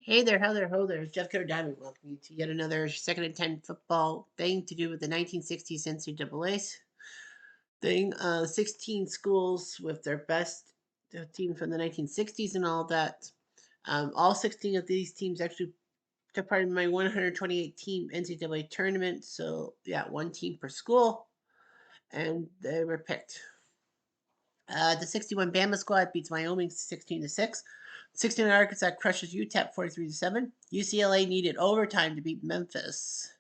Hey there, how there, ho there. It's Jeff Carter Diamond. Welcome you to yet another second and 10 football thing to do with the 1960s NCAA thing. 16 schools with their best team from the 1960s and all that. All 16 of these teams actually took part in my 128 team NCAA tournament. So, yeah, one team per school, and they were picked. The 61 Bama squad beats Wyoming 16-6. 69 Arkansas crushes UTEP 43-7. UCLA needed overtime to beat Memphis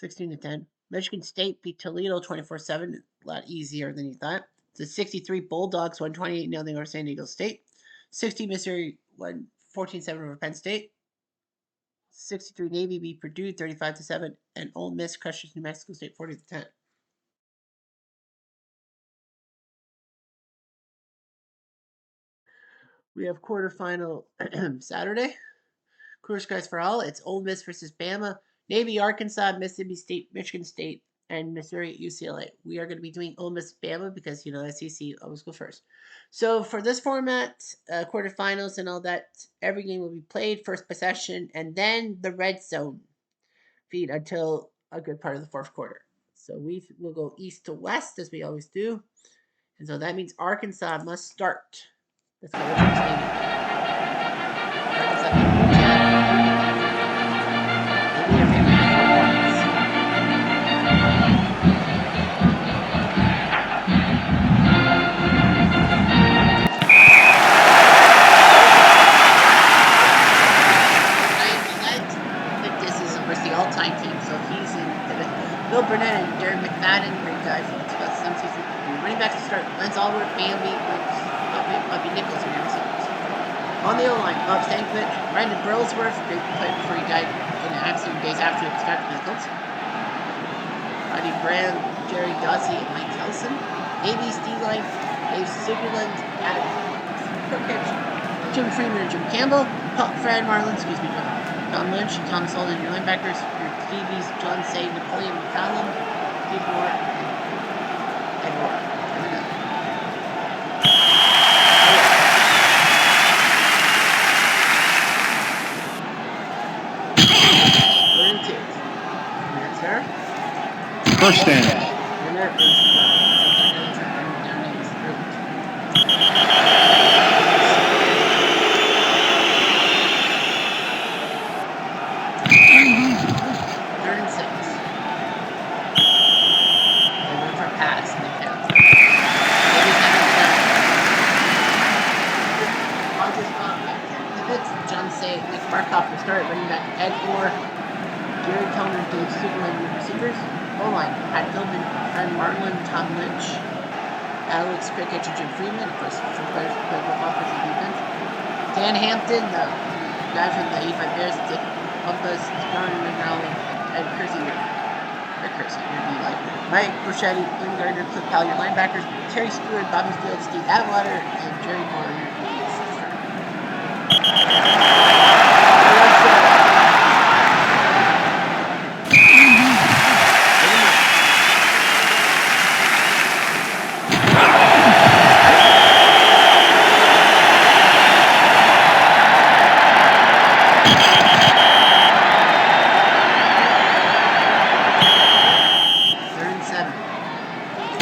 16-10. Michigan State beat Toledo 24-7. A lot easier than you thought. The 63 Bulldogs won 28-0 over San Diego State. 60 Missouri won 14-7 over Penn State. 63 Navy beat Purdue 35-7. And Ole Miss crushes New Mexico State 40-10. We have quarterfinal Saturday. Course guys for all. It's Ole Miss versus Bama, Navy, Arkansas, Mississippi State, Michigan State, and Missouri at UCLA. We are going to be doing Ole Miss Bama because SEC always go first. So for this format, quarterfinals and all that, every game will be played first possession, and then the red zone feed until a good part of the fourth quarter. So we will go east to west as we always do, and so that means Arkansas must start. Let's go. Arkansas. All-time team, so he's in Bill Burnett and Darren McFadden, great guy from 2007 season. Running backs to start: Lance Allworth, Bambi, Bobby Nichols, and Aaron Sanders. On the O-line, Bob Stankovic, Brandon Burlsworth, great player before he died in an accident days after he was back to the Colts. Rodney Brand, Jerry Dossie, and Mike Kelson. A.B. Steeline, Dave Sutherland, Adam Perkich, Jim Freeman, and Jim Campbell, Fred Marlin, Don Lynch, and Thomas Holden, your linebackers, your Stevies, John Say, Napoleon McCallum, Steve Moore, and Moore. First down. Alex Cricket and Jim Freeman, of course, some players who play both offense and defense. Dan Hampton, the guy from the 85 Bears, Dick Bumpus, John McNally, and Ed Kersey. Rick Kersey, your D-line. Mike Bruschetti, Lynn Gardner, Cliff Powell, your linebackers. Terry Stewart, Bobby Field, Steve Atwater, and Jerry Moore, your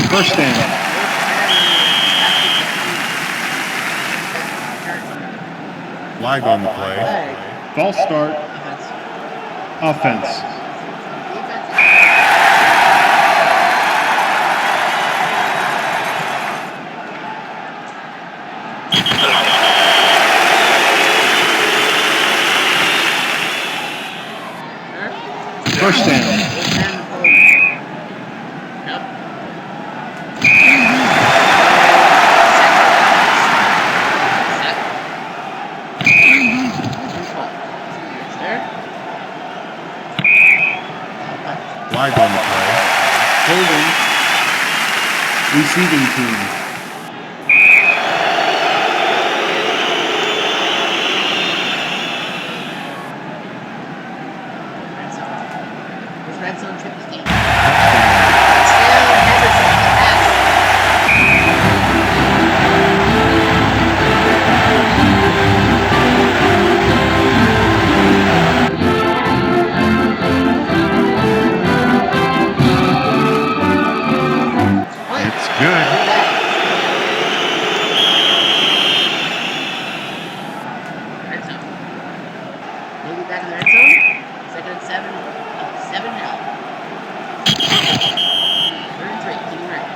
First down. Flag on the play. False start. Offense. First down. Flag on the play. Holding. Receiving team. Red zone trip to game. back in the red zone. Second and 7. Up 7 now. 3rd and 3. Keeping right.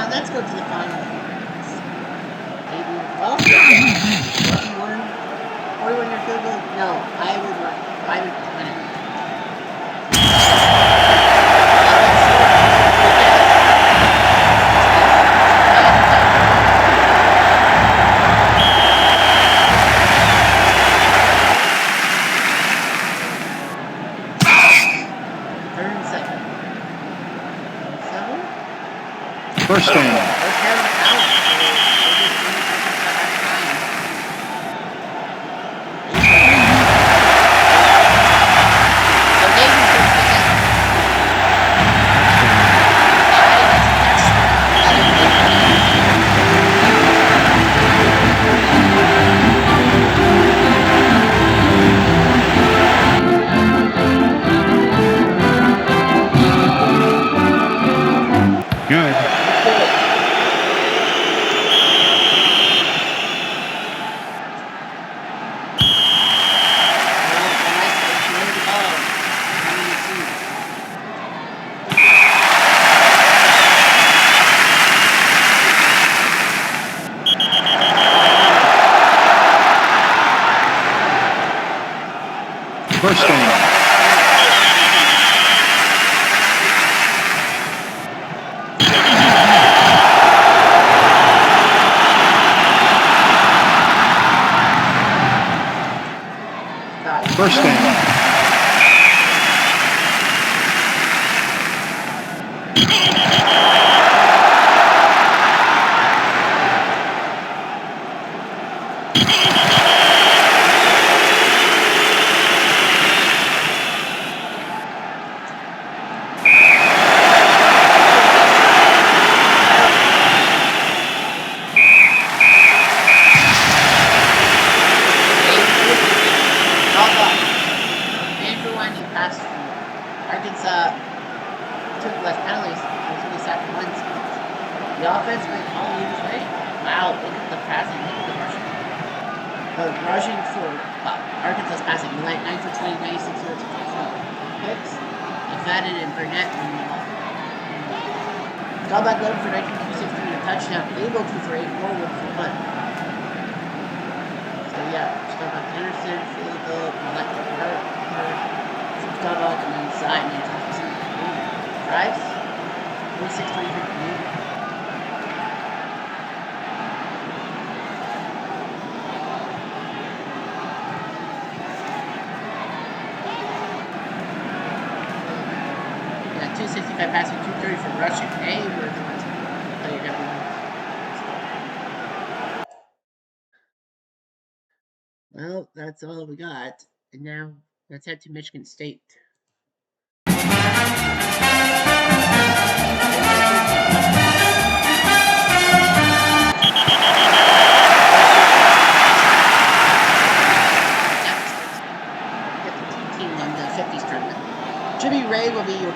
Let's go to the final. Maybe 41-yard field goal? No, I would win it. First down. Good. First down. First down. Arkansas took less penalties. It was only sacked once. The offense went all Leaders' way. Wow, look at the passing. Look at the rushing. The rushing for Arkansas's passing. 9 for 20, 96 yards, picks. McFadden and Burnett won the ball. Callback 11 for 19, 263 and a touchdown. Abel 2 for 8, 4 1 for 1. So yeah, Callback Henderson, field goal, electric Callback on the inside, man. Drives. 46 20 50. Yeah, 265 passing, 230 for rushing. Hey, we're the ones playing everyone. Well, that's all we got. And now let's head to Michigan State.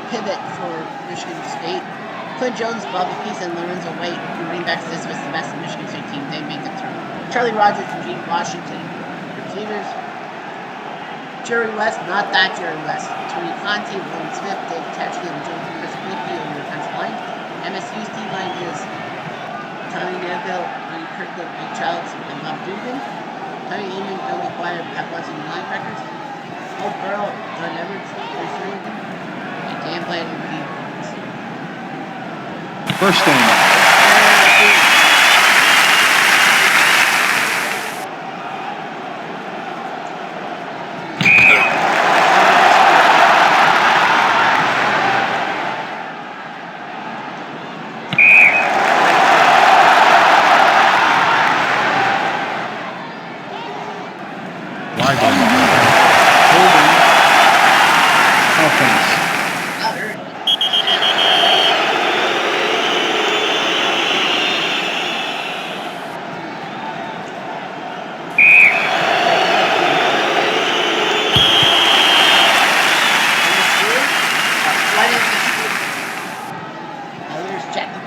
pivot for Michigan State. Quinn Jones, Bobby Peace, and Lorenzo White, the running backs. This was the best Michigan State team. They make it through. Charlie Rogers and Gene Washington, receivers. Jerry West, not that Jerry West. Tony Conti, William Smith, Dave Tetchland, Chris Blakey on the defensive line. MSU's D line is Tommy Neville, Mike Kirkland, Mike Childs, and Bob Dugan. Tommy Eamon, Bill McGuire, Pat Watson, and linebackers. Old Burrow, Don Edwards, Chris Reardon, and Dan Bland and Pete Barnes. First down. Flag on the play. Holding. Offense.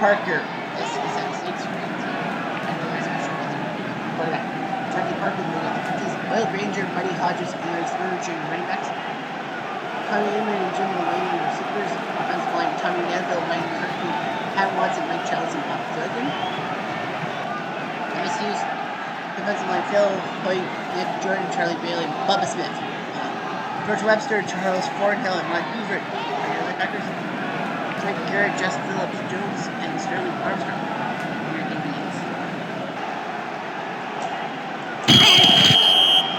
Parker, this is at 6 quarterback. Trny Parker, Will Granger, Buddy Hodges, and Larry Spurgeon, running backs. Tommy Eamon and Jim Mulaney, receivers. Offensive line, Tommy Neville, Mike Kirkland, Pat Watson, Mike Childs, and Bob Duggan. MSU's defensive line, Phil Hoyt, Nick Jordan, Charlie Bailey, Bubba Smith. George Webster, Charles Fordhill, and Ron Hubert are your linebackers. Mike Garrett, Jess Phillips, Jones, and Sterling Armstrong. Your DBs.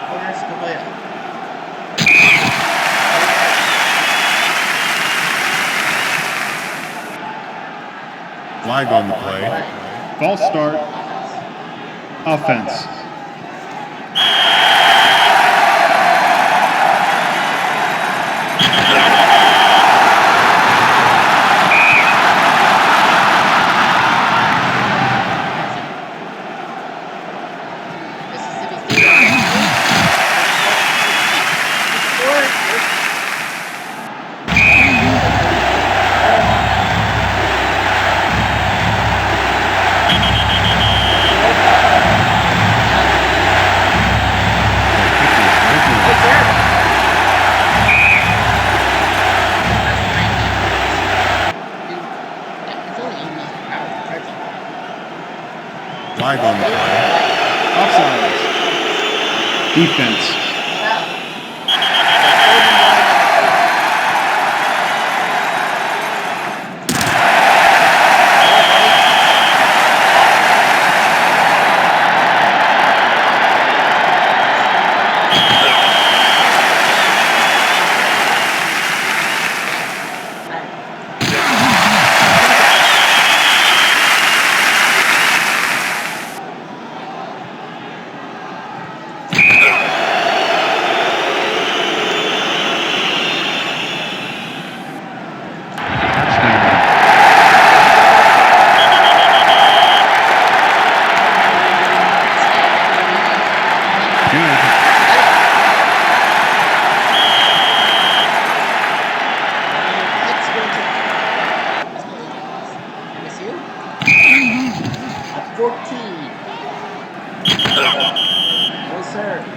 Corner Scaboya. Flag on the play. False start. Offense. Flag on the play. Offsides. Defense.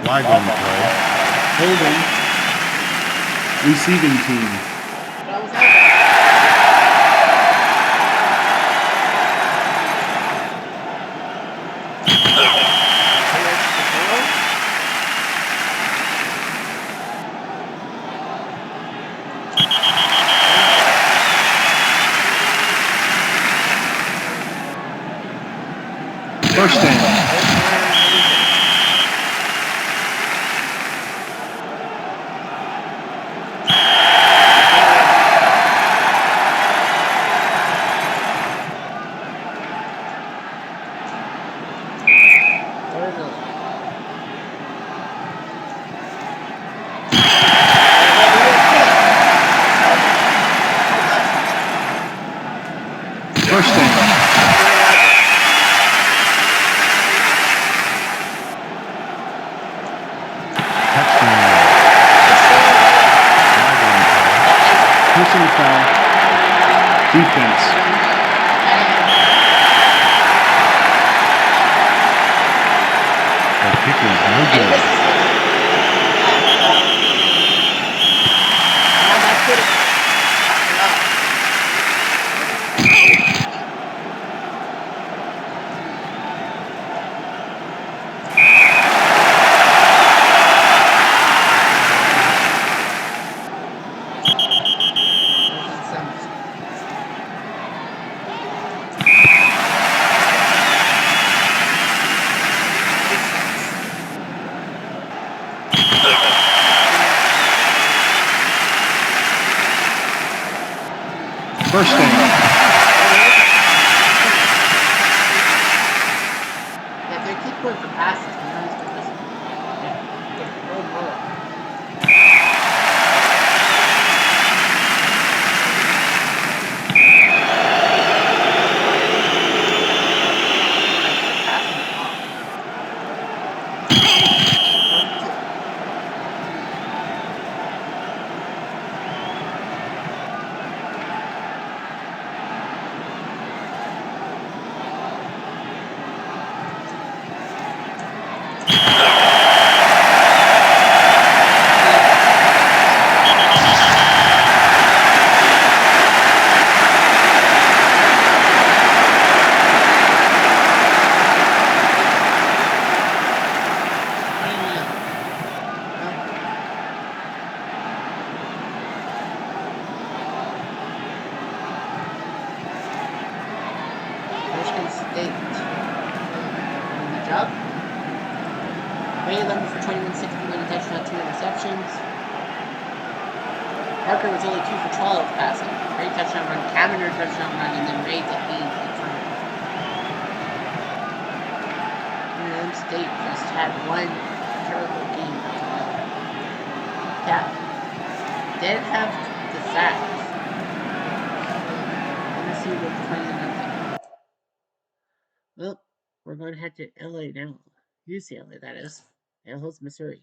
Flag on the play. Holding. Receiving team. First down. First down. Touchdown. Personal foul. Defense. That kicker is no good. First down. If they keep going for passes, the Rams could just throw more. Parker was only 2 for 12 passing. Great touchdown run, Cavender touchdown run, and then Ray the lead in front. New State just had one terrible game after another. Yeah, didn't have the sacks. Let's see what's 20-0. Well, we're going to head to LA now. UCLA, that is. And host Missouri.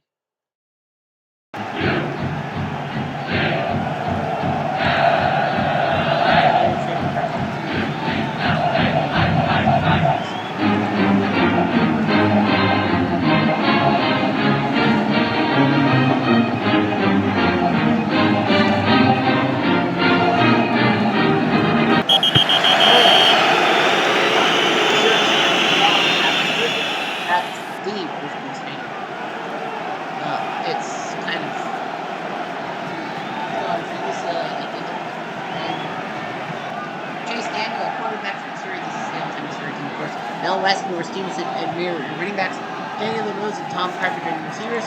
Westmore, Stevenson, and Mirror. Running backs, Daniel LaRose and Tom Carpenter and receivers.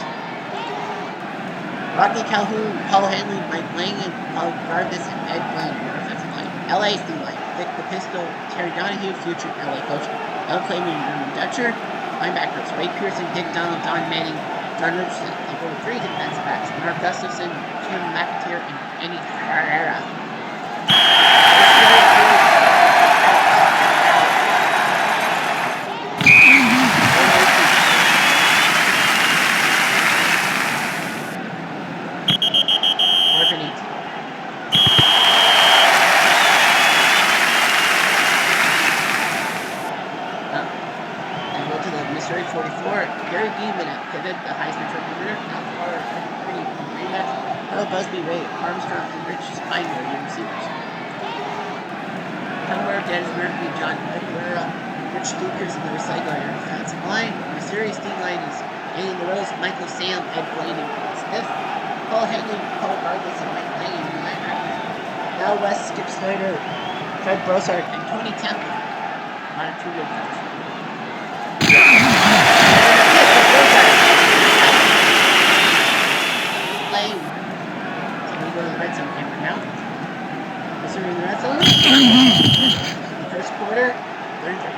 Rodney Calhoun, Paul Hanley, Mike Lang, and Paul Garvis, and Ed Blaine. Offensive line. LA's D line. Vic the Pistol, Terry Donahue, future LA coach. Al Clayman, and Dutcher. Linebackers, Ray Pearson, Dick Donald, Don Manning, John Richardson. They go 3 defensive backs. Mark Gustafson, Jim McAteer, and Eddie Herrera. Busby, Ray Armstrong, and Rich Spiner are your receivers. Tumblr, Dennis Murphy, John Aguilera, Rich Lucas, and the Recycler are your offensive line. Missouri's D line is Andy LaRose, Michael Sam, Ed Blaine, and Smith. Paul Henley, Paul Gargis, and Mike Lang, and linebackers. Now West, Skip Snyder, Fred Brossart, and Tony Temple. On a 2-wheel coach. Go to the red zone camera now. Missouri in the red zone. The first quarter, 3rd.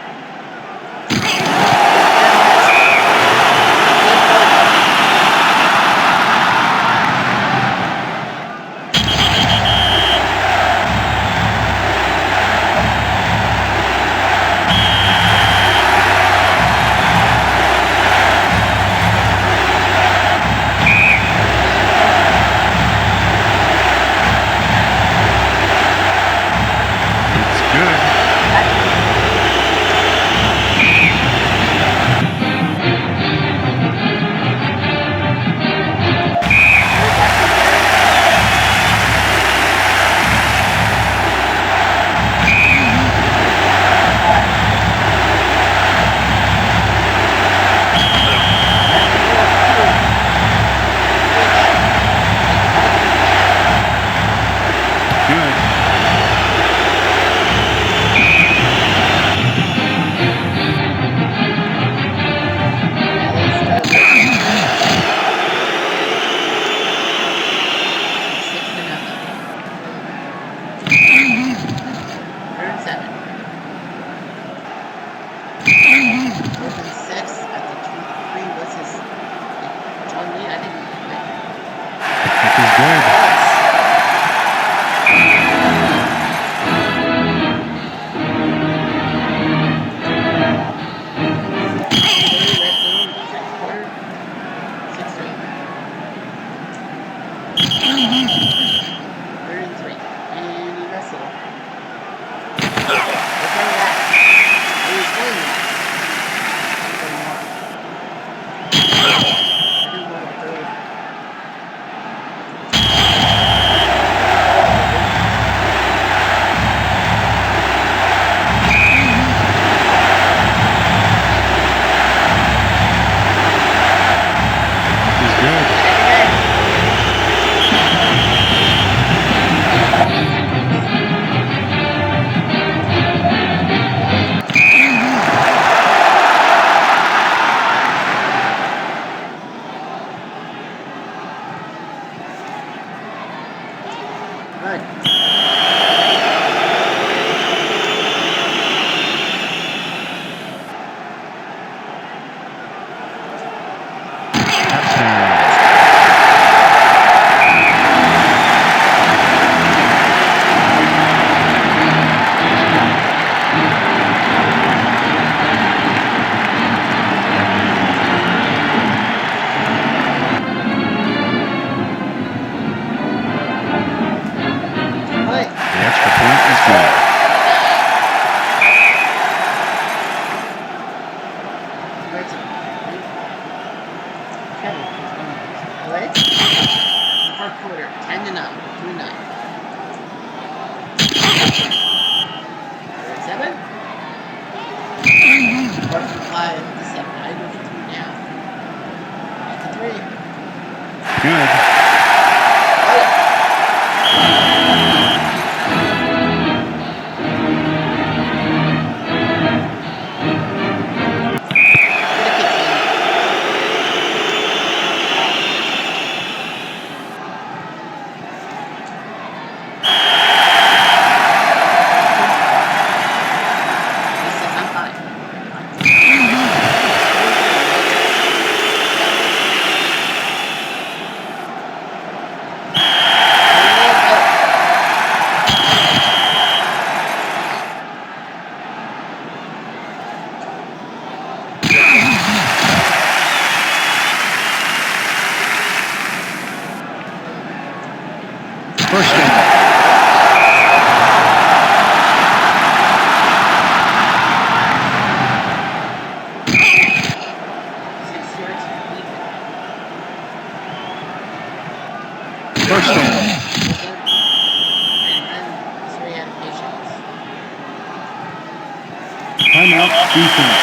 Timeout defense.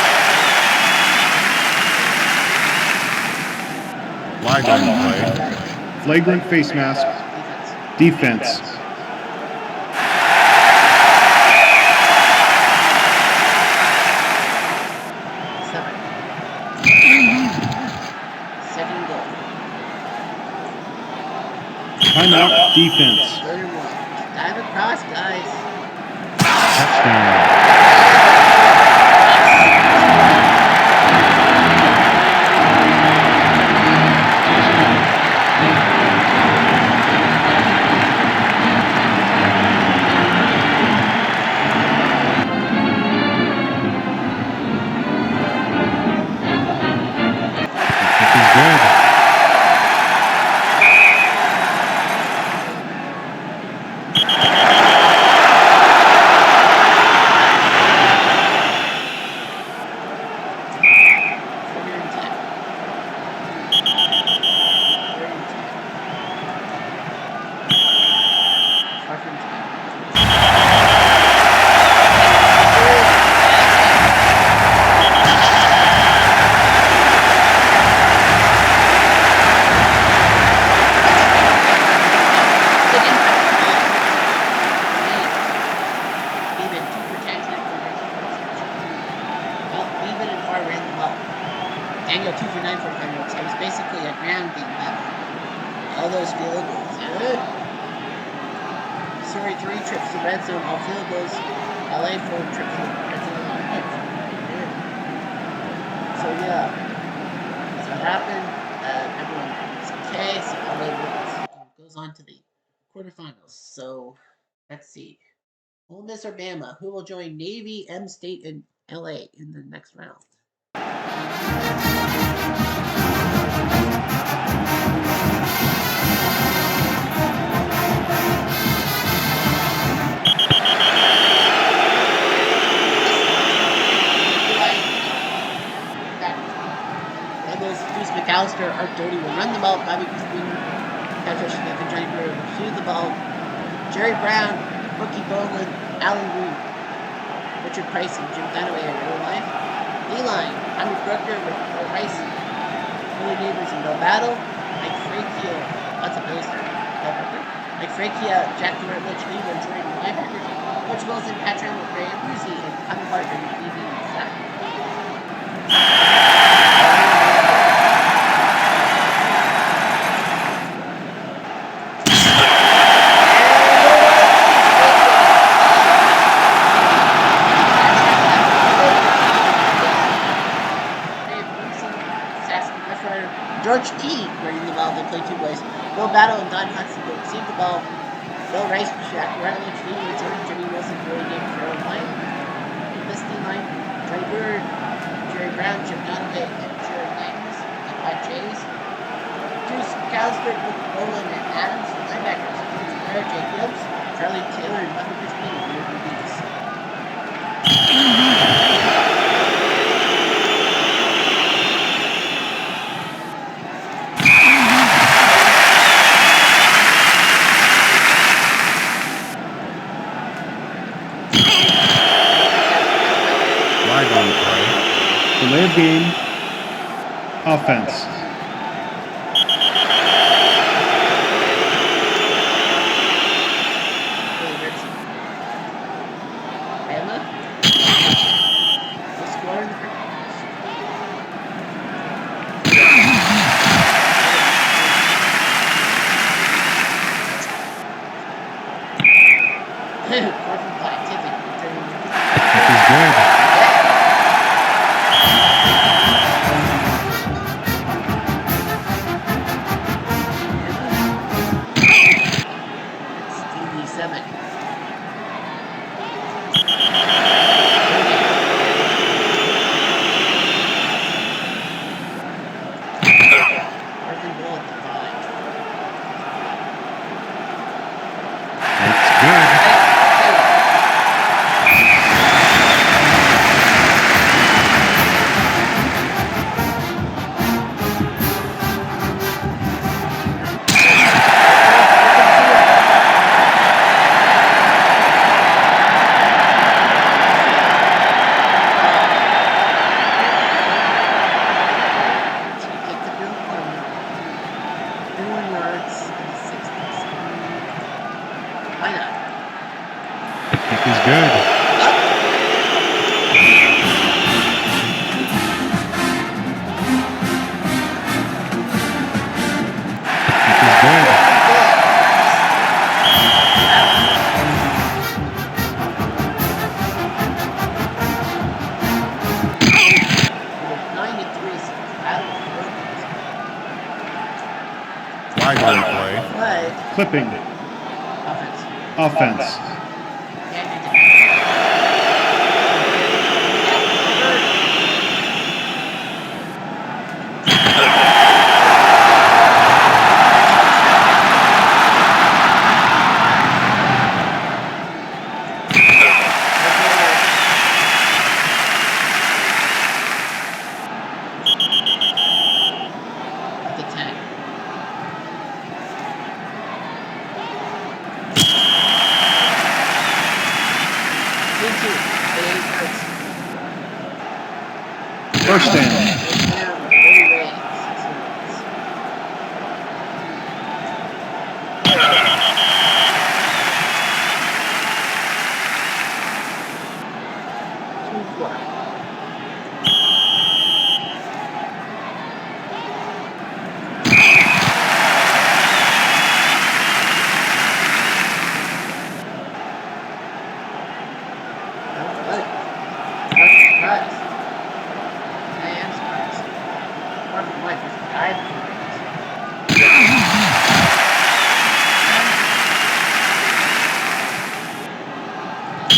Flag on the play. Flagrant face mask. Defense. Second goal. Timeout defense. Third and 1. Dive across, guys. Touchdown. Daniel 2 for 9 for 5 minutes. It was basically a ground game battle. All those field goals. Surrey 3 trips to red zone, all field goals. LA 4 trips to red zone, all field goals. So yeah, that's what happened. Everyone was okay. So LA goes on to the quarterfinals. So let's see. Ole Miss or Bama? Who will join Navy, M State, and LA in the next round? McAllister, Art Doty will run the ball. Bobby Christina, Patrick Smith, and Johnny Brewer will shoot the ball. Jerry Brown, Rookie Bowman, Alan Reed, Richard Price, and Jim Dunaway in real life. D-line, Tommy Bruckner, Bill Rice, Billy Neighbors, and Bill Battle. Mike Frakia, lots of Bills there. Mike Frakia, Jack Rich, Lee, and Jordan linebackers. Coach Wilson, Patrick Ray Brucey, and Connor Parker, and DB and Zach. T running the ball. They play two boys. Bill Battle and Don Hudson will receive the ball. Bill Rice, Jack Ratledge, Lee Jordan, Jimmy Wilson, Billy David, Carol White. This D line, Trey Bird, Jerry Brown, Jim Donaway, and Jerry Magnus, and Pat Chase. Juice Calsberg, Roland, and Adams, linebackers. Jake Gibbs, Charlie Taylor, and Bobby Crispin, and River Beats. Flag on the play. Delay of game. Offense. Clipping. Offense. First down.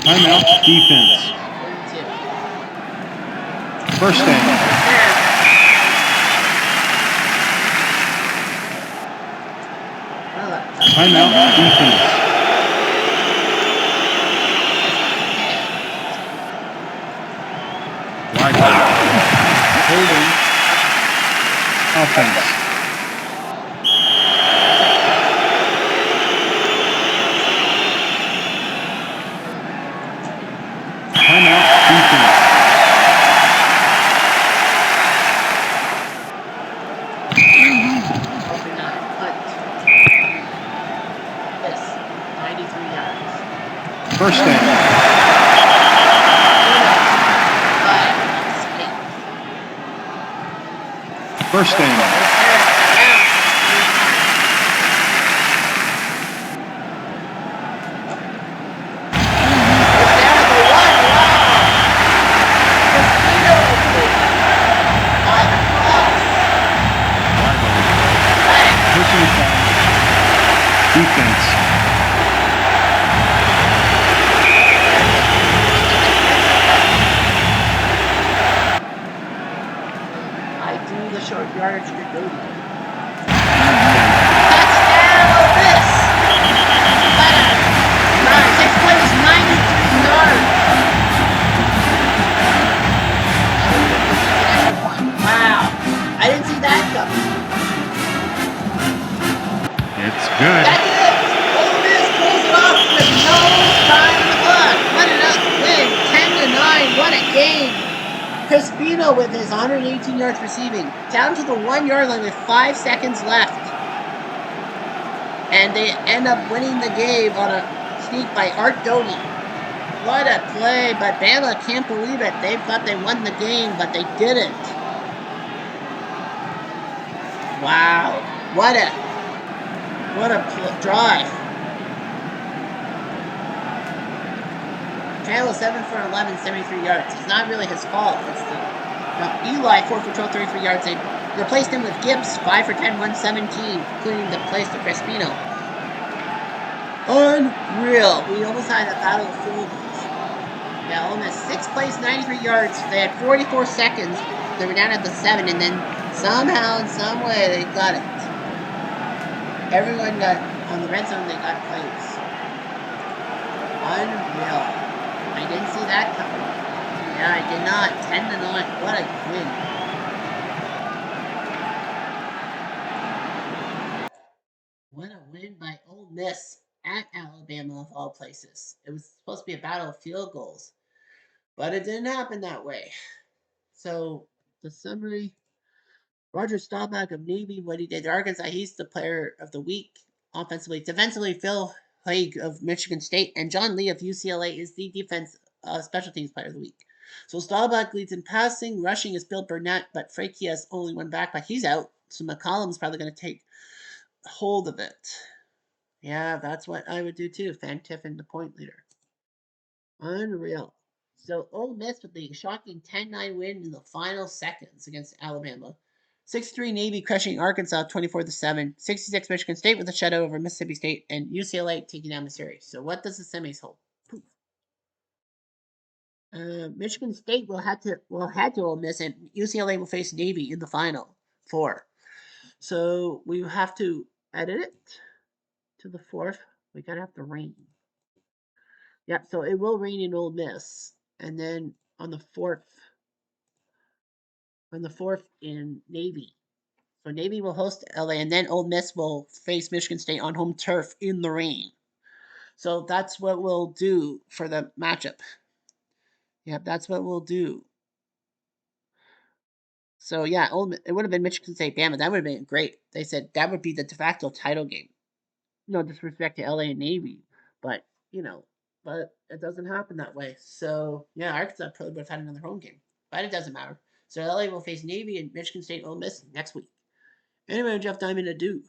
Timeout defense. First down. Timeout defense. Holding. Offense. Timeout defense. First down. First down. defense. I do the short yardage for Cody. Touchdown, Ole Miss! What a 6 plays, 93 yards. Wow, I didn't see that coming. It's good. That's it. Ole Miss pulls it off with no time on the clock. What a win, 10-9. What a game! Crispino with his 118 yards receiving, down to the 1 yard line with 5 seconds left. And they end up winning the game on a sneak by Art Doty. What a play, but Bama can't believe it. They thought they won the game, but they didn't. Wow, what a drive. Trail is 7 for 11, 73 yards. It's not really his fault. It's Eli 4 for 12, 33 yards. They replaced him with Gibbs 5 for 10, 117, including the place to Crispino. Unreal. We almost had a battle of field goals. Yeah, almost 6 plays, 93 yards. They had 44 seconds. They were down at the 7, and then somehow, in some way, they got it. Everyone got, on the red zone, they got plays. Unreal. I didn't see that coming. Yeah, I did not. 10-9. What a win. What a win by Ole Miss at Alabama, of all places. It was supposed to be a battle of field goals, but it didn't happen that way. So, the summary, Roger Staubach of Navy, what he did at Arkansas, he's the player of the week offensively. Defensively, Phil Haig of Michigan State and John Lee of UCLA is the defense special teams player of the week. So Staubach leads in passing. Rushing is Bill Burnett, but Frankie has only one back, but he's out. So McCollum's probably going to take hold of it. Yeah, that's what I would do too. Fan Tiffin, the point leader. Unreal. So Ole Miss with the shocking 10-9 win in the final seconds against Alabama. 6-3 Navy crushing Arkansas 24-7. 66 Michigan State with a shutout over Mississippi State, and UCLA taking down Missouri. So what does the semis hold? Poof. Michigan State will head to Ole Miss, and UCLA will face Navy in the final four. So we have to edit it to the fourth. We gotta have the rain. Yep. So it will rain in Ole Miss, and then on the fourth in Navy. So Navy will host LA, and then Ole Miss will face Michigan State on home turf in the rain. So that's what we'll do for the matchup. Yep, that's what we'll do. So yeah, it would have been Michigan State Bama. That would have been great. They said that would be the de facto title game. No disrespect to LA and Navy, but but it doesn't happen that way. So yeah, Arkansas probably would have had another home game, but it doesn't matter. So LA will face Navy and Michigan State Ole Miss next week. Anyway, I'm Jeff Diamond, adieu.